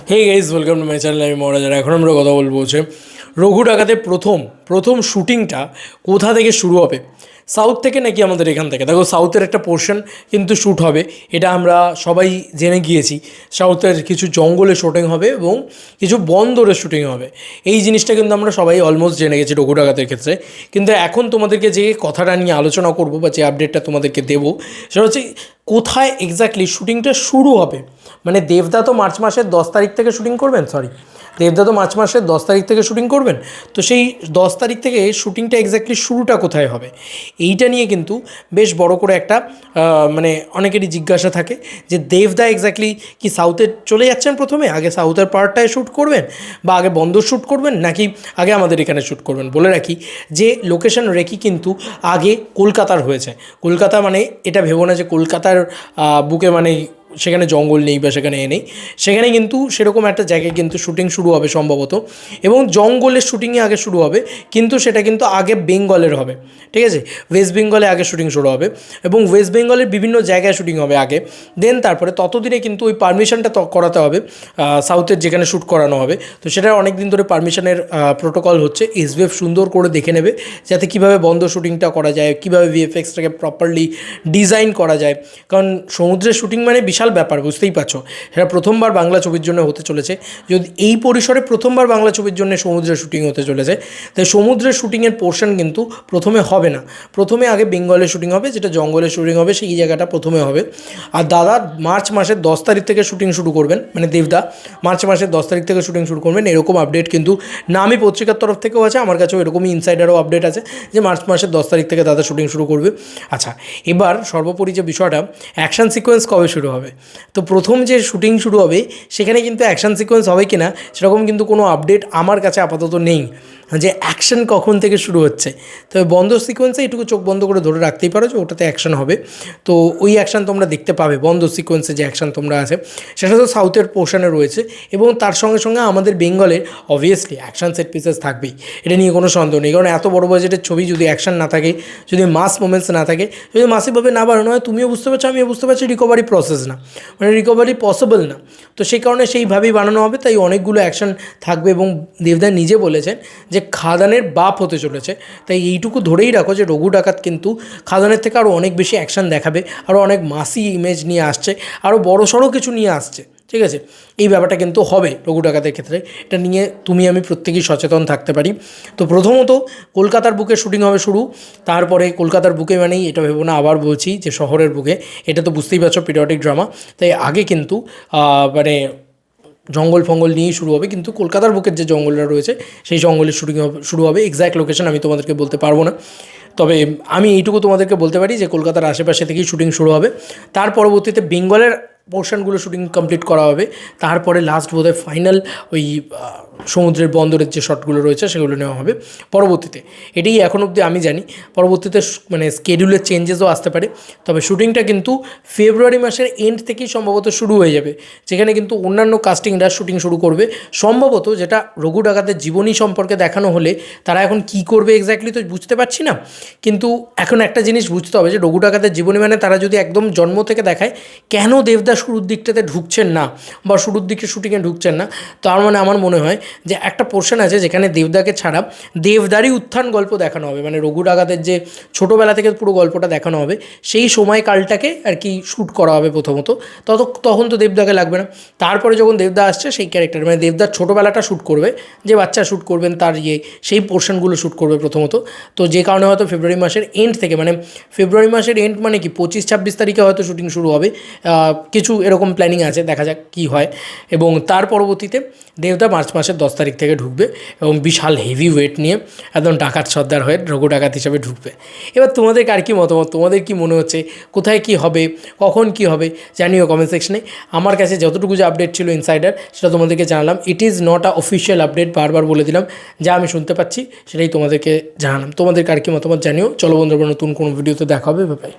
Hey guys, welcome to my channel. আমি মহারাজার। এখন আমরা কথা বলবো হচ্ছে রঘু ডাকাতে প্রথম শ্যুটিংটা কোথা থেকে শুরু হবে, সাউথ থেকে নাকি আমাদের এখান থেকে? দেখো, সাউথের একটা পোর্শন কিন্তু শ্যুট হবে, এটা আমরা সবাই জেনে গিয়েছি। সাউথের কিছু জঙ্গলে শ্যুটিং হবে এবং কিছু বন্দরে শ্যুটিং হবে। এই জিনিসটা কিন্তু আমরা সবাই অলমোস্ট জেনে গেছি রঘু ডাকাতের ক্ষেত্রে। কিন্তু এখন তোমাদেরকে যে কথাটা নিয়ে আলোচনা করবো বা যে আপডেটটা তোমাদেরকে দেবো, সেটা হচ্ছে কোথায় এক্স্যাক্টলি শ্যুটিংটা শুরু হবে। মানে দেবদা তো মার্চ মাসের 10 তারিখ থেকে শ্যুটিং করবেন, দেবদা তো মার্চ মাসের 10 তারিখ থেকে শ্যুটিং করবেন। তো সেই 10 তারিখ থেকে শ্যুটিংটা এক্স্যাক্টলি শুরুটা কোথায় হবে, এইটা নিয়ে কিন্তু বেশ বড় করে একটা মানে অনেকেরই জিজ্ঞাসা থাকে যে দেবদা এক্স্যাক্টলি কি সাউথে চলে যাচ্ছেন, প্রথমে আগে সাউথের পার্টটায় শ্যুট করবেন বা আগে বন্দর শ্যুট করবেন নাকি আগে আমাদের এখানে শ্যুট করবেন। বলে রাখি যে লোকেশন রেখি কিন্তু আগে কলকাতার হয়েছে। কলকাতা মানে এটা ভেবো না যে কলকাতার বুকে মানে সেখানে জঙ্গল নেই বা সেখানে নেই, সেখানে কিন্তু সেরকম একটা জায়গায় কিন্তু শ্যুটিং শুরু হবে সম্ভবত, এবং জঙ্গলের শ্যুটিংয়ে আগে শুরু হবে, কিন্তু সেটা কিন্তু আগে বেঙ্গলের হবে। ঠিক আছে, ওয়েস্ট বেঙ্গলে আগে শ্যুটিং শুরু হবে এবং ওয়েস্ট বেঙ্গলের বিভিন্ন জায়গায় শ্যুটিং হবে আগে। দেন তারপরে ততদিনে কিন্তু ওই পারমিশনটা করাতে হবে সাউথের যেখানে শ্যুট করানো হবে। তো সেটা অনেক দিন ধরে পারমিশনের প্রোটোকল হচ্ছে। এসবিএফ সুন্দর করে দেখে নেবে যাতে কীভাবে বন্ধ শ্যুটিংটা করা যায়, কীভাবে ভিএফএক্সটাকে প্রপারলি ডিজাইন করা যায়। কারণ সমুদ্রের শ্যুটিং মানে বিশাল ব্যাপার, বুঝতেই পারছো। সেটা প্রথমবার বাংলা ছবির জন্য হতে চলেছে। যদি এই পরিসরে প্রথমবার বাংলা ছবির জন্য সমুদ্রের শ্যুটিং হতে চলেছে, তাই সমুদ্রের শ্যুটিংয়ের পোর্শন কিন্তু প্রথমে হবে না। প্রথমে আগে বেঙ্গলের শ্যুটিং হবে, যেটা জঙ্গলের শ্যুটিং হবে, সেই জায়গাটা প্রথমে হবে। আর দাদা মার্চ মাসের 10 তারিখ থেকে শ্যুটিং শুরু করবেন, মানে দেবদা মার্চ মাসের 10 তারিখ থেকে শ্যুটিং শুরু করবেন, এরকম আপডেট কিন্তু নামী পত্রিকার তরফ থেকেও আছে। আমার কাছেও এরকমই ইনসাইডারও আপডেট আছে যে মার্চ মাসের 10 তারিখ থেকে দাদা শ্যুটিং শুরু করবে। আচ্ছা, এবার সর্বোপরি যে বিষয়টা, অ্যাকশন সিকোয়েন্স কবে শুরু হবে? তো প্রথম যে শ্যুটিং শুরু হবে সেখানে কিন্তু অ্যাকশন সিকোয়েন্স হবে কি না সেরকম কিন্তু কোনো আপডেট আমার কাছে আপাতত নেই যে অ্যাকশন কখন থেকে শুরু হচ্ছে। তবে বন্দর সিকোয়েন্সে এটুকু চোখ বন্ধ করে ধরে রাখতেই পারো যে ওটাতে অ্যাকশন হবে। তো ওই অ্যাকশন তোমরা দেখতে পাবে, বন্দর সিকোয়েন্সে যে অ্যাকশন তোমরা আছে সেটা তো সাউথের পোর্শনে রয়েছে, এবং তার সঙ্গে সঙ্গে আমাদের বেঙ্গলের অবভিয়াসলি অ্যাকশন সেট পিসেস থাকবেই, এটা নিয়ে কোনো সন্দেহ নেই। কারণ এত বড় বাজেটের ছবি যদি অ্যাকশন না থাকে, যদি মাস মোমেন্টস না থাকে, যদি মাসিকভাবে না বাড়ানো হয়, তুমিও বুঝতে পারছো আমিও বুঝতে পারছি রিকভারি প্রসেস না, মানে রিকভারি পসিবল না। তো সেই কারণে সেইভাবেই বানানো হবে, তাই অনেকগুলো অ্যাকশন থাকবে। এবং দেবদা নিজে বলেছেন যে খাদানের বাপ হতে চলেছে, তাই এইটুকু ধরেই রাখো যে রঘু ডাকাত কিন্তু খাদানের থেকে আরও অনেক বেশি অ্যাকশন দেখাবে, আরও অনেক মাসি ইমেজ নিয়ে আসছে, আরও বড়সড় কিছু নিয়ে আসছে। ঠিক আছে, এই ব্যাপারটা কিন্তু হবে রঘু ডাকাতের ক্ষেত্রে। এটা নিয়ে তুমি আমি প্রত্যেকেই সচেতন থাকতে পারি। তো প্রথমত কলকাতার বুকে শ্যুটিং হবে শুরু, তারপরে কলকাতার বুকে মানেই এটা ভেবো না, আবার বলছি যে শহরের বুকে, এটা তো বুঝতেই পারছো পিরিয়ডিক ড্রামা, তাই আগে কিন্তু মানে জঙ্গল ফঙ্গল নিয়েই শুরু হবে। কিন্তু কলকাতার বুকের যে জঙ্গলটা রয়েছে সেই জঙ্গলের শ্যুটিং শুরু হবে। এক্স্যাক্ট লোকেশন আমি তোমাদেরকে বলতে পারবো না, তবে আমি এইটুকু তোমাদেরকে বলতে পারি যে কলকাতার আশেপাশে থেকেই শ্যুটিং শুরু হবে। তার পরবর্তীতে বেঙ্গলের পোর্শনগুলো শ্যুটিং কমপ্লিট করা হবে। তারপরে লাস্ট বোধহয় ফাইনাল ওই সমুদ্রের বন্দরের যে শটগুলো রয়েছে সেগুলো নেওয়া হবে পরবর্তীতে। এটাই এখন অবধি আমি জানি। পরবর্তীতে মানে স্কেডিউলের চেঞ্জেসও আসতে পারে, তবে শ্যুটিংটা কিন্তু ফেব্রুয়ারি মাসের এন্ড থেকেই সম্ভবত শুরু হয়ে যাবে, যেখানে কিন্তু অন্যান্য কাস্টিংরা শ্যুটিং শুরু করবে সম্ভবত। যেটা রঘু ডাকাতের জীবনী সম্পর্কে দেখানো হলে তারা এখন কী করবে এক্স্যাক্টলি তো বুঝতে পারছি না, কিন্তু এখন একটা জিনিস বুঝতে হবে যে রঘু ডাকাতের জীবনী মানে তারা যদি একদম জন্ম থেকে দেখায় কেন দেবদা শুরুর দিকটাতে ঢুকছেন না বা শুরুর দিকে শ্যুটিংয়ে ঢুকছেন না, তার মানে আমার মনে হয় যে একটা পোর্শন আছে যেখানে দেবদাকে ছাড়া দেবদারই উত্থান গল্প দেখানো হবে, মানে রঘু ডাকাতের যে ছোটোবেলা থেকে পুরো গল্পটা দেখানো হবে, সেই সময়কালটাকে আর কি শ্যুট করা হবে প্রথমত। তখন তো দেবদাকে লাগবে না। তারপরে যখন দেবদা আসছে সেই ক্যারেক্টার মানে দেবদার ছোটোবেলাটা শ্যুট করবে, যে বাচ্চা শ্যুট করবেন তার সেই পোর্শনগুলো শ্যুট করবে প্রথমত। তো যে কারণে হয়তো ফেব্রুয়ারি মাসের এন্ড থেকে, মানে ফেব্রুয়ারি মাসের এন্ড মানে কি 25-26 তারিখে হয়তো শ্যুটিং শুরু হবে, কিছু এরকম প্ল্যানিং আছে, দেখা যাক কী হয়। এবং তার পরবর্তীতে দেবদা মার্চ মাসের 10 তারিখ থেকে ঢুকবে এবং বিশাল হেভি ওয়েট নিয়ে একদম ডাকাত সর্দার হয়ে রঘু ডাকাত হিসাবে ঢুকবে। এবার তোমাদের কার কী মতামত, তোমাদের কী মনে হচ্ছে, কোথায় কী হবে, কখন কী হবে জানিও কমেন্ট সেকশনে। আমার কাছে যতটুকু যে আপডেট ছিল ইনসাইডার সেটা তোমাদেরকে জানালাম। It is not a official update, বারবার বলে দিলাম, যা আমি শুনতে পাচ্ছি সেটাই তোমাদেরকে জানালাম। তোমাদের কার কী মতামত জানিও। চলো বন্ধুরা, নতুন কোনো ভিডিওতে দেখা হবে, বাই।